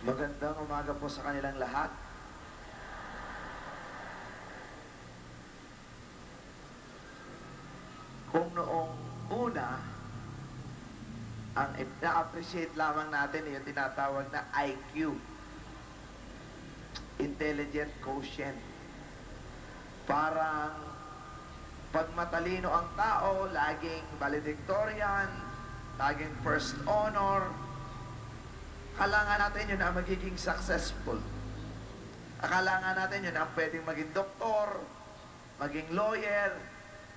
Magandang umaga po sa kanilang lahat. Kung noong una, ang na-appreciate lamang natin yung tinatawag na IQ, Intelligent Quotient. Parang pag matalino ang tao, laging valedictorian, laging first honor, akala natin yun ang magiging successful. Akala natin yun ang pwedeng maging doktor, maging lawyer,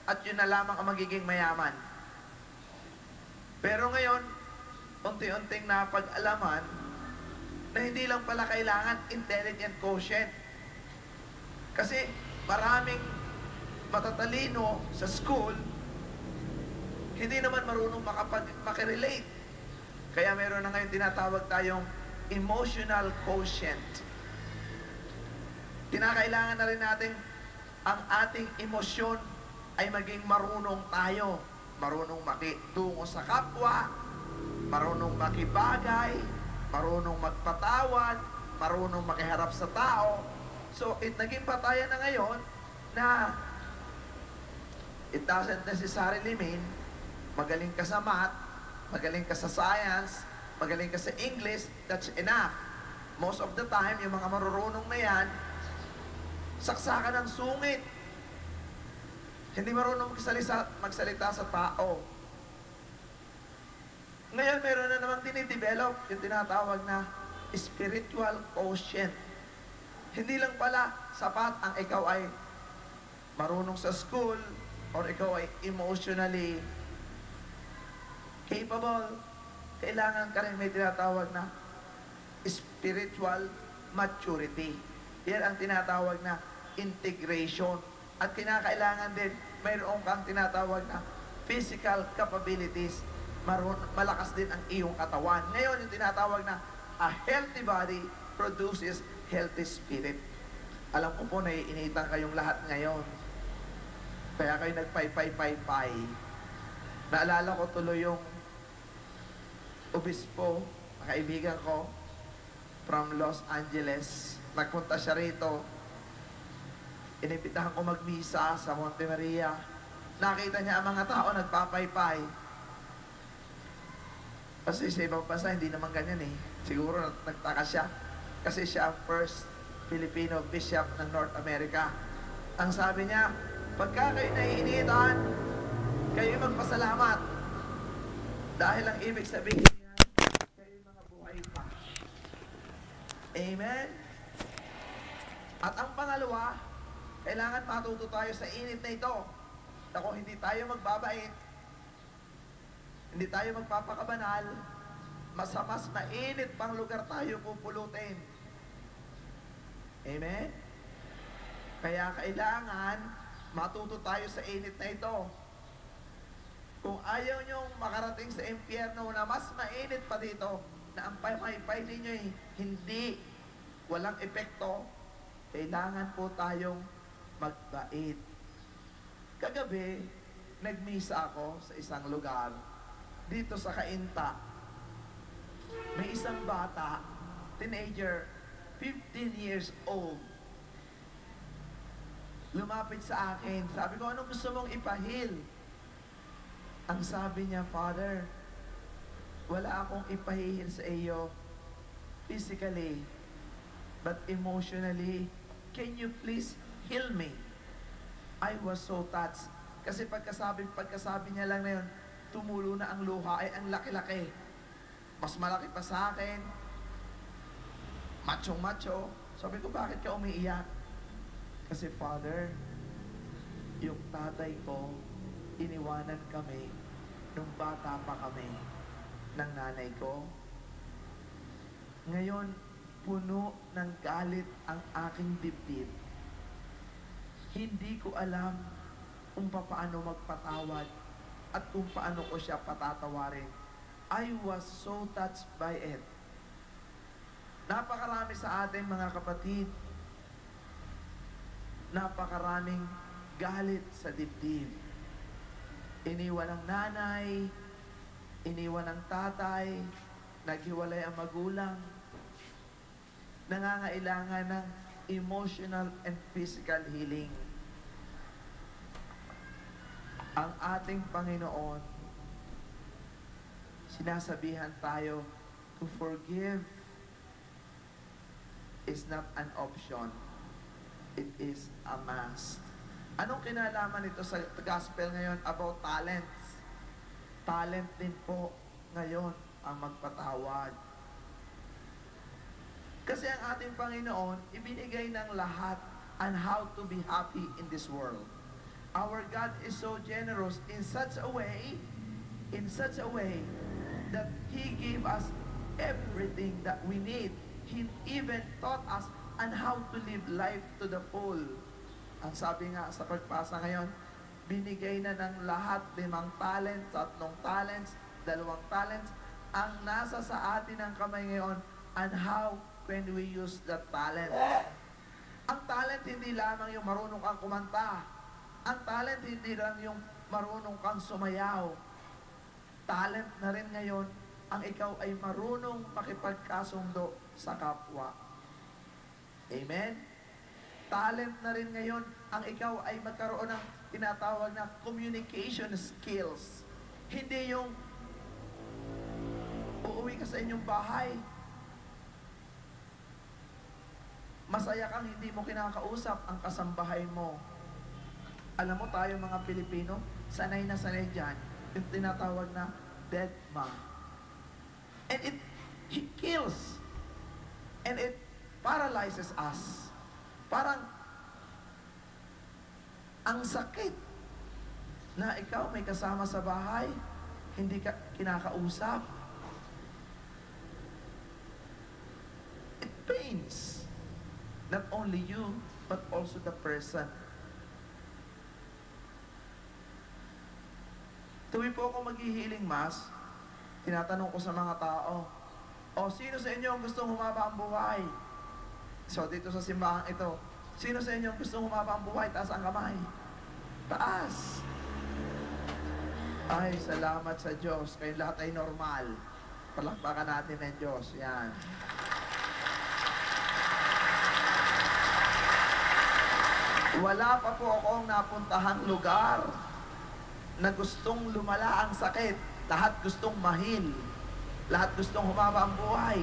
at yun na lamang ang magiging mayaman. Pero ngayon, unti-unting napag-alaman na hindi lang pala kailangan intelligent quotient. Kasi maraming matatalino sa school, hindi naman marunong makirelate. Kaya meron na ngayon tinatawag tayong emotional quotient. Kinakailangan na rin natin ang ating emosyon ay maging marunong tayo. Marunong makitungo sa kapwa, marunong makibagay, marunong magpatawad, marunong makiharap sa tao. So, naging patayan na ngayon na it doesn't necessarily mean magaling ka sa math, magaling ka sa science, magaling ka sa English, that's enough. Most of the time, yung mga marurunong na yan, saksakan ng sungit. Hindi marunong magsalita sa tao. Ngayon, meron na namang dinidevelop yung tinatawag na spiritual quotient. Hindi lang pala sapat ang ikaw ay marunong sa school or ikaw ay emotionally capable. Kailangan ka rin may tinatawag na spiritual maturity. Yan ang tinatawag na integration. At kinakailangan din mayroon kang tinatawag na physical capabilities. Malakas din ang iyong katawan. Ngayon, yung tinatawag na a healthy body produces healthy spirit. Alam ko po, naiinitan kayong lahat ngayon. Kaya kayo nagpay-pay-pay-pay. Naalala ko tuloy yung obispo, kaibigan ko, from Los Angeles. Nagpunta siya rito. Inibitahan ko magmisa sa Monte Maria. Nakita niya ang mga tao nagpapaypay. Kasi sa ibang bansa, hindi naman ganyan eh. Siguro nagtaka siya. Kasi siya ang first Filipino bishop ng North America. Ang sabi niya, pagka kayo naiinitan, kayo magpasalamat. Dahil ang ibig sabihin niya, kayo mga buhay pa. Amen? At ang pangalawa, kailangan matuto tayo sa init na ito. Kung hindi tayo magbabait, hindi tayo magpapakabanal, mas mainit pang lugar tayo pupulutin. Amen? Kaya kailangan matuto tayo sa init na ito. Kung ayaw nyong makarating sa impyerno na mas mainit pa dito, na ang paypay ninyo hindi, walang epekto, kailangan po tayong magbait. Kagabi, nagmisa ako sa isang lugar, dito sa Cainta. May isang bata, teenager, 15 years old. Lumapit sa akin, sabi ko, anong gusto mong ipahil? Ang sabi niya, Father, wala akong ipahihil sa iyo physically, but emotionally, can you please heal me? I was so touched. Kasi pagkasabi niya lang na yun, tumulo na ang luha, ay ang laki-laki. Mas malaki pa sa akin. Macho-macho. Sabi ko, bakit ka umiiyak? Kasi Father, yung tatay ko, iniwanan kami nung bata pa kami ng nanay ko. Ngayon, puno ng galit ang aking dibdib. Hindi ko alam kung paano magpatawad at kung paano ko siya patatawarin. I was so touched by it. Napakarami sa atin mga kapatid, napakaraming galit sa dibdib. Iniwan ng nanay, iniwan ng tatay, naghiwalay ang magulang. nangangailangan ng emotional and physical healing. Ang ating Panginoon, sinasabihan tayo to forgive is not an option. It is a must. Anong kinalaman nito sa gospel ngayon about talents? Talent din po ngayon ang magpatawad. Kasi ang ating Panginoon, ibinigay ng lahat on how to be happy in this world. Our God is so generous in such a way that He gave us everything that we need. He even taught us on how to live life to the full. Ang sabi nga sa pagbasa ngayon, binigay na ng lahat 5 talents, 3 talents, 2 talents. Ang nasa sa atin ng kamay ngayon, and how when we use that talent. Ang talent hindi lamang yung marunong kang kumanta. Ang talent hindi lang yung marunong kang sumayaw. Talent na rin ngayon ang ikaw ay marunong makipagkasundo sa kapwa. Amen? Talent na rin ngayon ang ikaw ay magkaroon ng tinatawag na communication skills. Hindi yung uuwi ka sa inyong bahay, masaya kang hindi mo kinakausap ang kasambahay mo. Alam mo tayo mga Pilipino, sanay na sanay dyan, yung tinatawag na dead ma. And it kills. And it paralyzes us. Parang ang sakit na ikaw may kasama sa bahay, hindi ka kinakausap. It pains. Not only you, but also the person. Tuwi po ako maghihiling mass, tinatanong ko sa mga tao, o sino sa inyo ang gustong humaba ang buhay? So dito sa simbahan ito, sino sa inyo ang gustong humaba ang buhay? Taas ang kamay. Taas. Ay, salamat sa Diyos. Kayo lahat ay normal. Palakpakan natin ng Diyos. Yan. Wala pa po akong napuntahang lugar na gustong lumala ang sakit. Lahat gustong mahil. Lahat gustong humaba ang buhay.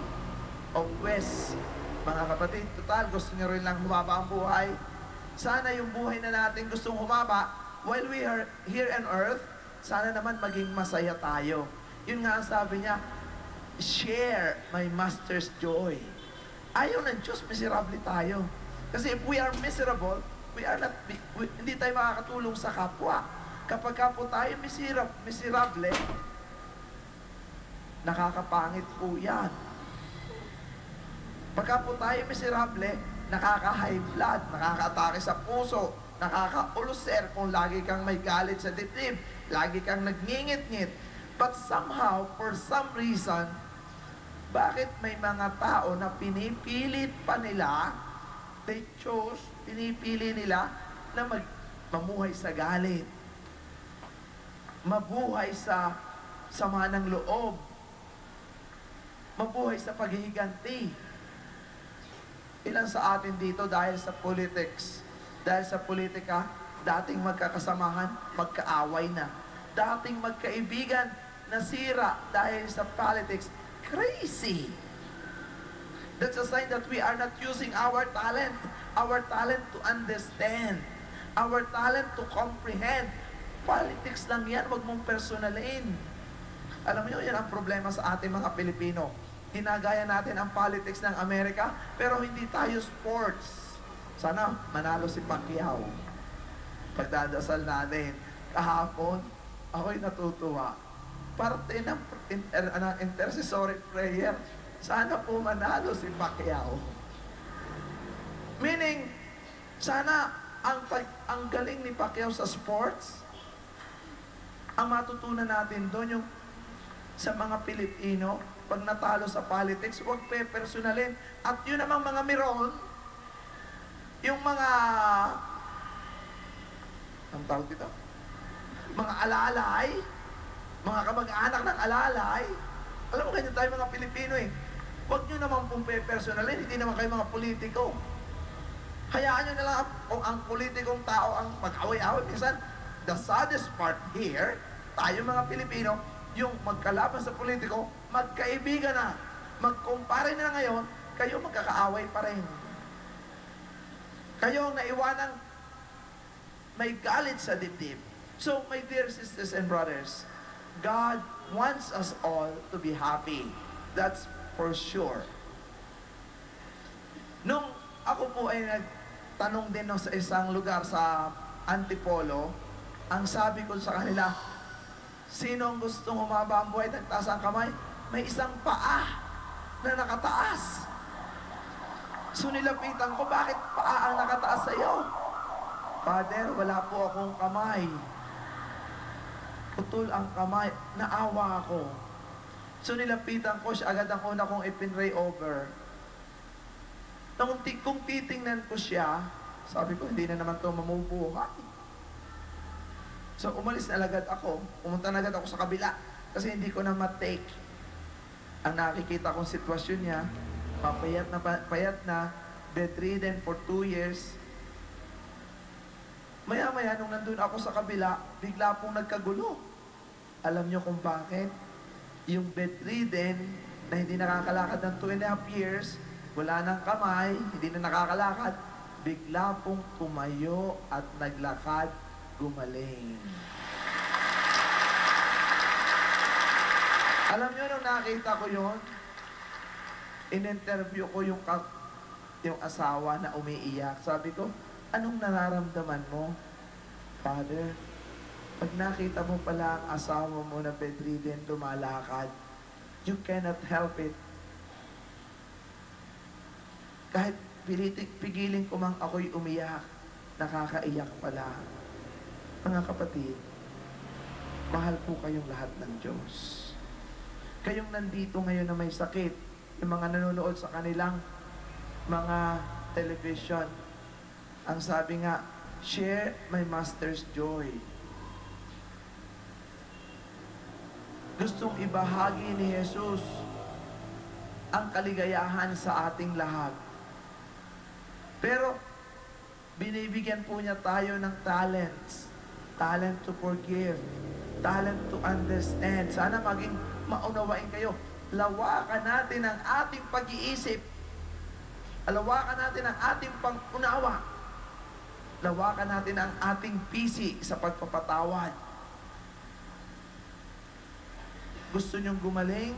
O pwes, mga kapatid, total, gusto nyo rin lang humaba ang buhay. Sana yung buhay na natin gustong humaba, while we are here on earth, sana naman maging masaya tayo. Yun nga ang sabi niya, share my master's joy. Ayaw ng Diyos, miserable tayo. Kasi if we are miserable, hindi tayo makakatulong sa kapwa. Kapag ka po tayo miserable, nakakapangit po yan. Pagka po tayo miserable, nakaka-high blood, nakaka-atake sa puso, nakaka-ulcer kung lagi kang may galit sa dibdib, lagi kang nagngingit-ngit. But somehow, for some reason, bakit may mga tao na pinipilit pa nila, pinipili nila na mamuhay sa galit, mabuhay sa sama ng loob, mabuhay sa paghihiganti. Ilan sa atin dito dahil sa politics, dahil sa politika, dating magkakasamahan, magkaaway na. Dating magkaibigan, nasira dahil sa politics. Crazy! That's a sign that we are not using our talent to understand, our talent to comprehend. Politics lang yan, wag mong personalin. Alam niyo, yan ang problema sa ating mga Pilipino. Ginagaya natin ang politics ng Amerika, pero hindi tayo sports. Sana manalo si Pacquiao. Pagdadasal natin, kahapon, ako'y natutuwa. Parte ng intercessory prayer, sana po manalo si Pacquiao. Meaning, sana ang galing ni Pacquiao sa sports, ang matutunan natin doon yung sa mga Pilipino, pag natalo sa politics, huwag pe-personalin. At yun namang mga miron, yung mga, ang tawag dito? Mga alalay, mga kamag-anak ng alalay. Alam mo, ganyan tayo mga Pilipino eh. Huwag nyo naman pong personalin, hindi naman kayo mga politiko. Hayaan nyo na lang ang politikong tao ang mag-away-away. Minsan, the saddest part here, tayo mga Pilipino, yung magkalaban sa politiko, magkaibigan na. Magkumpare na ngayon, kayo magkakaaway pa rin. Kayo ang naiwanang may galit sa dibdib. So, my dear sisters and brothers, God wants us all to be happy. That's for sure. Nung ako po ay nagtanong din sa isang lugar sa Antipolo, ang sabi ko sa kanila, sino ang gustong humaba ang buhay, nagtaas ang kamay? May isang paa na nakataas. So nilapitan ko, bakit paa ang nakataas sa iyo? Father, wala po akong kamay. Putol ang kamay, naawa ako. So nilapitan ko siya, agad ang una kong ipinray over. Kung titingnan ko siya, sabi ko, hindi na naman ito mamubuhay. So umalis na agad ako, pumunta na agad ako sa kabila, kasi hindi ko na matake ang nakikita kong sitwasyon niya. Payat na, bedridden for 2 years. Maya-maya, nung nandun ako sa kabila, bigla pong nagkagulo. Alam niyo kung bakit? Yung bedridden na hindi nakakalakad ng 2.5 years, wala nang kamay, hindi na nakakalakad, bigla pong tumayo at naglakad, gumaling. Alam niyo, nung nakita ko yun, in-interview ko yung asawa na umiiyak. Sabi ko, anong nararamdaman mo? Father, pag nakita mo pala ang asawa mo na bedridden, lumalakad, you cannot help it. Kahit pigilin ko mang ako'y umiyak, nakakaiyak pala. Mga kapatid, mahal po kayong lahat ng Diyos. Kayong nandito ngayon na may sakit, yung mga nanonood sa kanilang mga television, ang sabi nga, share my master's joy. Gustong ibahagi ni Jesus ang kaligayahan sa ating lahat. Pero, binibigyan po niya tayo ng talents. Talent to forgive. Talent to understand. Sana maging maunawain kayo. Lawakan natin ang ating pag-iisip. Lawakan natin ang ating pang-unawa. Lawakan natin ang ating pisi sa pagpapatawad. Gusto niyong gumaling?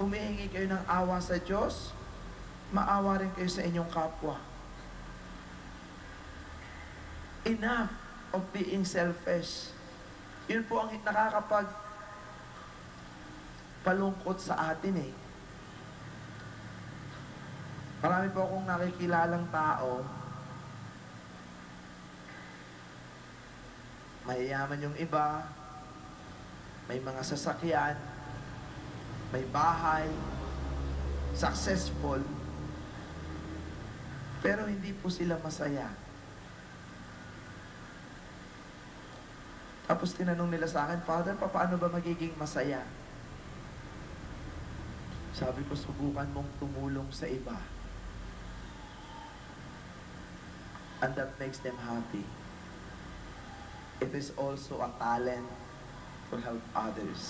Humihingi kayo ng awa sa Diyos? Maawa rin kayo sa inyong kapwa. Enough of being selfish. Yun po ang palungkot sa atin eh. Marami po akong nakikilalang tao, mayayaman yung iba, may mga sasakyan, may bahay, successful, pero hindi po sila masaya. Tapos tinanong nila sa akin, Father, paano ba magiging masaya? Sabi ko, subukan mong tumulong sa iba. And that makes them happy. It is also a talent to help others.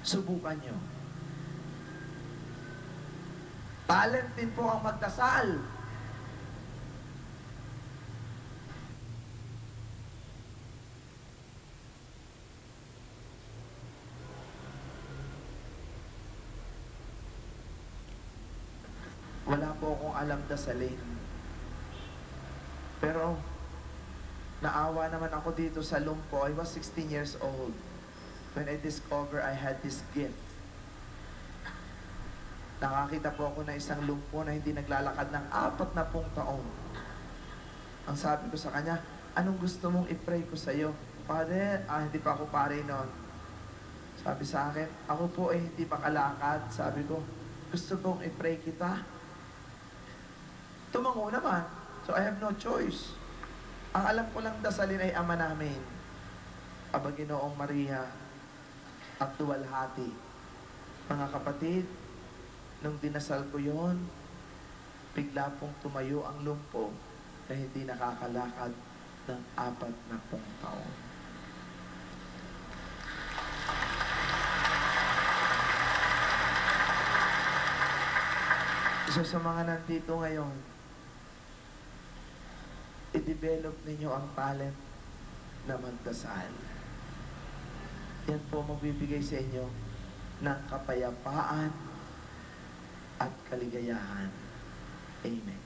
Subukan nyo. Talent din po ang magdasal. Wala po akong alam dasalin. Pero, naawa naman ako dito sa Lumpo. I was 16 years old when I discovered I had this gift. Nakakita po ako na isang lumpo na hindi naglalakad ng 40 taon. Ang sabi ko sa kanya, anong gusto mong i-pray ko sa iyo? Father, hindi pa ako pare noon. Sabi sa akin, ako po hindi pa kalakad. Sabi ko, gusto kong i-pray kita. Tumango naman. So I have no choice. Ang alam ko lang dasalin ay Ama namin, Aba Ginoong Maria, at Duwalhati. Mga kapatid, Nung dinasal ko yon, bigla pong tumayo ang lumpo na hindi nakakalakad ng 40 taon. So sa mga nandito ngayon, i-develop ninyo ang talent na magdasal. Yan po magbibigay sa inyo ng kapayapaan at kaligayahan. Amen.